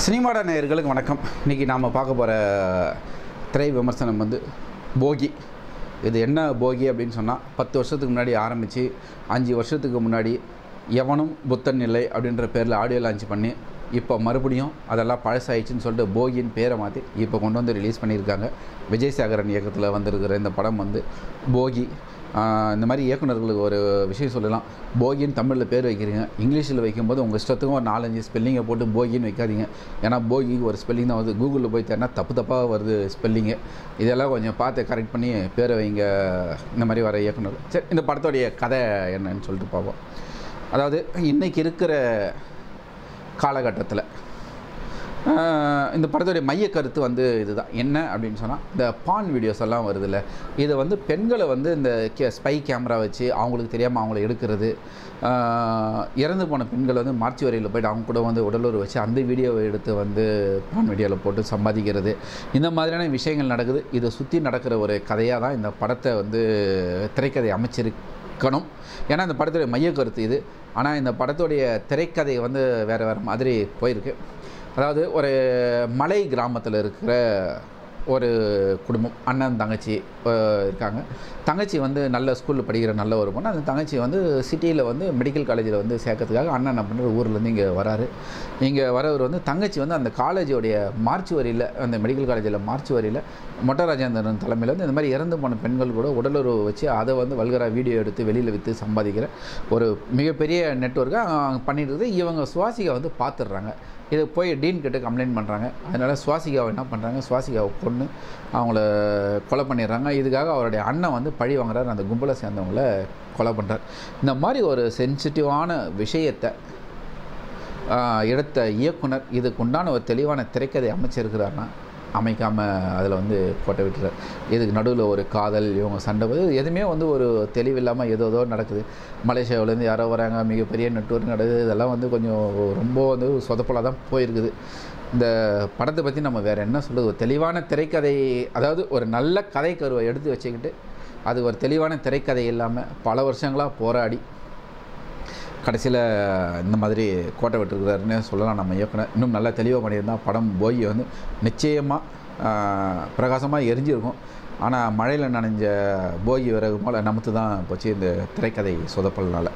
சினிமாட நேயர்களுக்கு வணக்கம். இன்றைக்கி நாம் பார்க்க போகிற திரை விமர்சனம் வந்து போகி. இது என்ன போகி அப்படின்னு சொன்னால், 10 வருஷத்துக்கு முன்னாடி ஆரம்பித்து 5 வருஷத்துக்கு முன்னாடி எவனும் புத்தன் இல்லை அப்படின்ற பேரில் ஆடியோ லான்ச் பண்ணி இப்போ மறுபடியும் அதெல்லாம் பழசாயிடுச்சுன்னு சொல்லிட்டு போகின்னு பேரை மாற்றி இப்போ கொண்டு வந்து ரிலீஸ் பண்ணியிருக்காங்க. விஜய் சேகரன் இயக்கத்தில் வந்திருக்கிற இந்த படம் வந்து போகி. இந்த மாதிரி இயக்குநர்களுக்கு ஒரு விஷயம் சொல்லலாம். போகின்னு தமிழில் பேர் வைக்கிறீங்க, இங்கிலீஷில் வைக்கும்போது உங்கள் இஷ்டத்துக்கும் ஒரு 4-5 ஸ்பெல்லிங்கை போட்டு போகின்னு வைக்காதீங்க. ஏன்னா போகி ஒரு ஸ்பெல்லிங் தான் வருது. கூகுளில் போய் தேடினா தப்பாக வருது ஸ்பெல்லிங்கு. இதெல்லாம் கொஞ்சம் பார்த்து கரெக்ட் பண்ணி பேரை வைங்க இந்த மாதிரி வர இயக்குனர். சரி, இந்த படத்தோடைய கதை என்னன்னு சொல்லிட்டு பார்ப்போம். அதாவது இன்றைக்கி இருக்கிற காலகட்டத்தில் இந்த படத்துடைய மைய கருத்து வந்து இதுதான். என்ன அப்படின்னு சொன்னால், இந்த பான் வீடியோஸ் எல்லாம் வருதில்ல, இதை வந்து பெண்களை வந்து இந்த ஸ்பை கேமரா வச்சு அவங்களுக்கு தெரியாமல் அவங்கள எடுக்கிறது, இறந்து போன பெண்கள் வந்து மார்ச்சுவரியில் போய்ட்டு அவங்க கூட வந்து உடலுறவு வச்சு அந்த வீடியோவை எடுத்து வந்து பான் வீடியோவில் போட்டு சம்பாதிக்கிறது, இந்த மாதிரியான விஷயங்கள் நடக்குது. இதை சுற்றி நடக்கிற ஒரு கதையாக தான் இந்த படத்தை வந்து திரைக்கதை அமைச்சிருக்கணும். ஏன்னா இந்த படத்துடைய மைய கருத்து இது. ஆனால் இந்த படத்துடைய திரைக்கதை வந்து வேறு மாதிரி போயிருக்கு. அதாவது ஒரு மலை கிராமத்தில் இருக்கிற ஒரு குடும்பம், அண்ணன் தங்கச்சி இருக்காங்க. தங்கச்சி வந்து நல்ல ஸ்கூலில் படிக்கிற நல்ல ஒரு பொண்ணு. அந்த தங்கச்சி வந்து சிட்டியில் வந்து மெடிக்கல் காலேஜில் வந்து சேர்க்கறதுக்காக அண்ணன் என்ன பண்ணுற ஊர்லேருந்து இங்கே வராரு. இங்கே வரவர் வந்து தங்கச்சி வந்து அந்த காலேஜோடைய மார்ச்சுவரியில், அந்த மெடிக்கல் காலேஜில் மார்ச்சுவரியில் மொட்டை ராஜேந்திரன் தலைமையில் வந்து இந்த மாதிரி இறந்து போன பெண்கள் கூட உடலுறவு வச்சு அதை வந்து வல்கராக வீடியோ எடுத்து வெளியில் விற்று சம்பாதிக்கிற ஒரு மிகப்பெரிய நெட்வொர்க்காக பண்ணிட்டு இவங்க சுவாசிகா வந்து பார்த்துடுறாங்க. இதை போய் டீன் கிட்ட கம்ப்ளைண்ட் பண்ணுறாங்க. அதனால் சுவாசிகாவை என்ன பண்ணுறாங்க, சுவாசிகாவை கொன்று அவங்கள கொலை பண்ணிடுறாங்க. இதுக்காக அவருடைய அண்ணன் வந்து பழி வாங்குறாரு, அந்த கும்பலை சேர்ந்தவங்கள கொலை பண்ணுறார். இந்த மாதிரி ஒரு சென்சிட்டிவான விஷயத்தை எடுத்த இயக்குனர் இதுக்கு உண்டான ஒரு தெளிவான திரைக்கதை அமைச்சிருக்கிறாருன்னா அமைக்காமல் அதில் வந்து கோட்டை விட்டுறார். இதுக்கு நடுவில் ஒரு காதல், இவங்க சண்டை போது எதுவுமே வந்து ஒரு தெளிவில்லாமல் ஏதோ நடக்குது. மலேசியாவிலேருந்து யாரோ வராங்க, மிகப்பெரிய நெட்வொர்க் நடக்குது. இதெல்லாம் வந்து கொஞ்சம் ரொம்ப வந்து சொதப்பலாக தான் போயிருக்குது. இந்த படத்தை பற்றி நம்ம வேறு என்ன சொல்கிறது, ஒரு தெளிவான திரைக்கதை, அதாவது ஒரு நல்ல கதை கருவை எடுத்து வச்சுக்கிட்டு அது ஒரு தெளிவான திரைக்கதை இல்லாமல் பல வருஷங்களாக போராடி கடைசியில் இந்த மாதிரி கோட்டை விட்டுருக்கிறாருன்னு சொல்லலாம் நம்ம இயக்குனர். இன்னும் நல்லா தெளிவாக பண்ணியிருந்தால் படம் போகி வந்து நிச்சயமாக பிரகாசமாக எரிஞ்சிருக்கும். ஆனால் மழையில் நனைஞ்ச போகி விறகு போல் நமத்து தான் போச்சு இந்த திரைக்கதை சொதப்பல்னால.